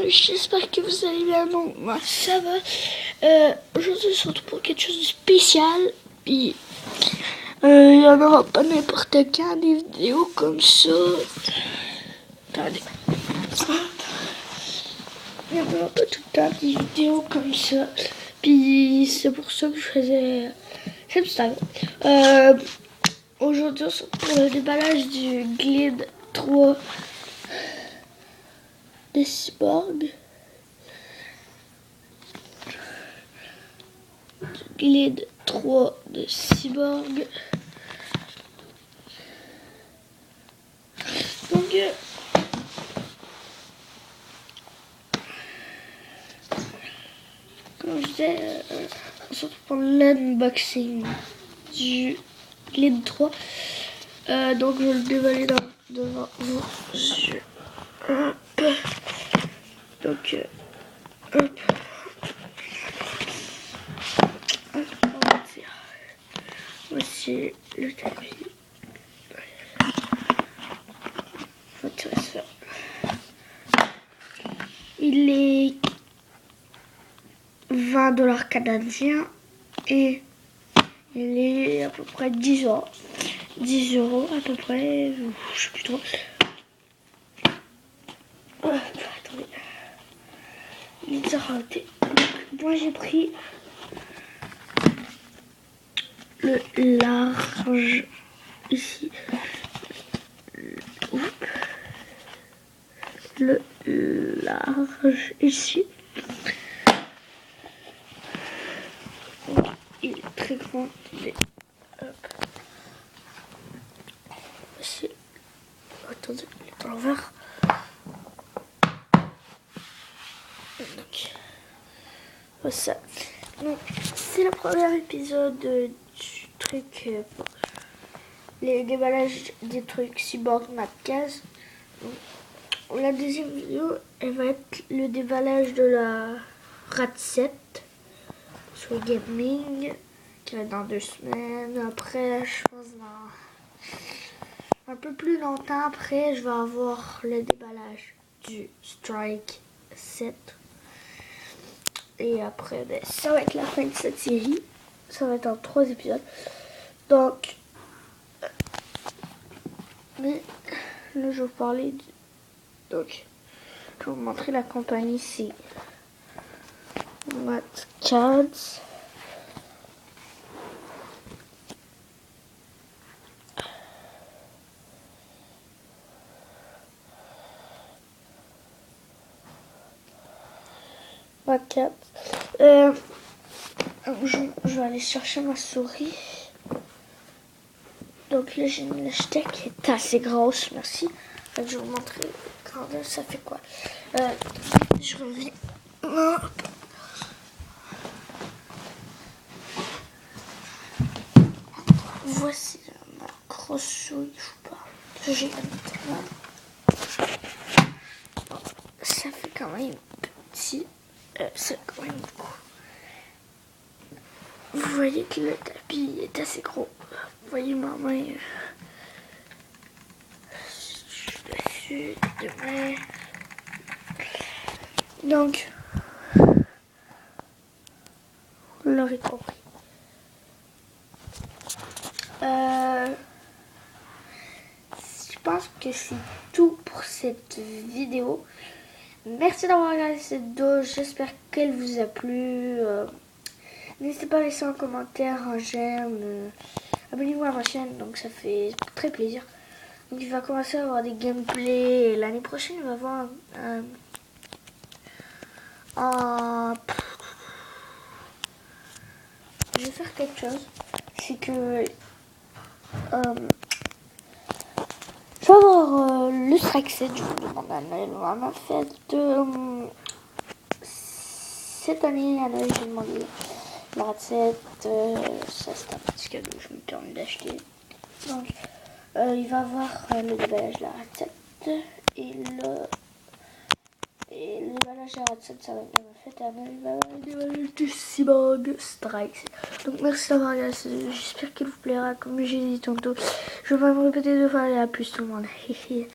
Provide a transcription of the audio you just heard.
j'espère que vous allez bien. Donc, moi, ça va. Aujourd'hui, on se retrouve pour quelque chose de spécial. Puis, il n'y en aura pas n'importe quand des vidéos comme ça. Attendez. Il n'y en aura pas tout le temps des vidéos comme ça. Puis, c'est pour ça que je faisais cette style. Aujourd'hui, on se retrouve pour le déballage du Glide 3 de Cyborg. Glide 3 de Cyborg. Donc, comme je disais, on se retrouve pour l'unboxing du Glide 3. Donc, je vais le déballer devant vos yeux. Hop. Donc, hop. On va dire. Voici le tapis. On va tirer ça. Il est 20$ canadiens et il est à peu près 10 euros. 10 € à peu près, je sais plus trop. Attendez. Il est raté. Moi j'ai pris le large ici. Le large ici. Il est très grand. Hop. Voici. Attendez, il est à l'envers. Donc, voilà. Donc, c'est le premier épisode du truc pour les déballages des trucs Cyborg Map 15. La deuxième vidéo, elle va être le déballage de la RAT 7 sur le gaming, qui va être dans 2 semaines. Après, je pense dans un peu plus longtemps après, je vais avoir le déballage du Strike 7. Et après, ben, ça va être la fin de cette série. Ça va être en 3 épisodes. Donc, mais là, je vais vous parler du... Donc, je vais vous montrer la compagnie ici. Matcads. Matcads. Je vais aller chercher ma souris. Donc là, j'ai une lèche-tech qui est assez grosse, merci. Je vais vous montrer quand ça fait quoi. Je reviens. Voici ma grosse souris, je parle. J'ai ça fait quand même petit. C'est quand même beaucoup. Vous voyez que le tapis est assez gros. Vous voyez ma main dessus, de main. Donc, vous l'aurez compris. Je pense que c'est tout pour cette vidéo. Merci d'avoir regardé cette vidéo. J'espère qu'elle vous a plu. N'hésitez pas à laisser un commentaire, un j'aime. Abonnez-vous à ma chaîne, donc ça fait très plaisir. Donc il va commencer à avoir des gameplays. L'année prochaine, il va avoir je vais faire quelque chose. C'est que je vais avoir le Strike 7. Je vous demande à Noël. On a fait cette année à Noël, j'ai demandé la recette. Ça c'est un petit cadeau, je me permets d'acheter. Donc il va avoir le déballage de la recette et le déballage de la recette, ça va être ma fête à Noël. Il va avoir le déballage du Cyborg Strike. Donc merci d'avoir regardé cette vidéo, j'espère qu'elle vous plaira. Comme j'ai dit tantôt, je vais pas me répéter 2 fois. Allez, à plus tout le monde.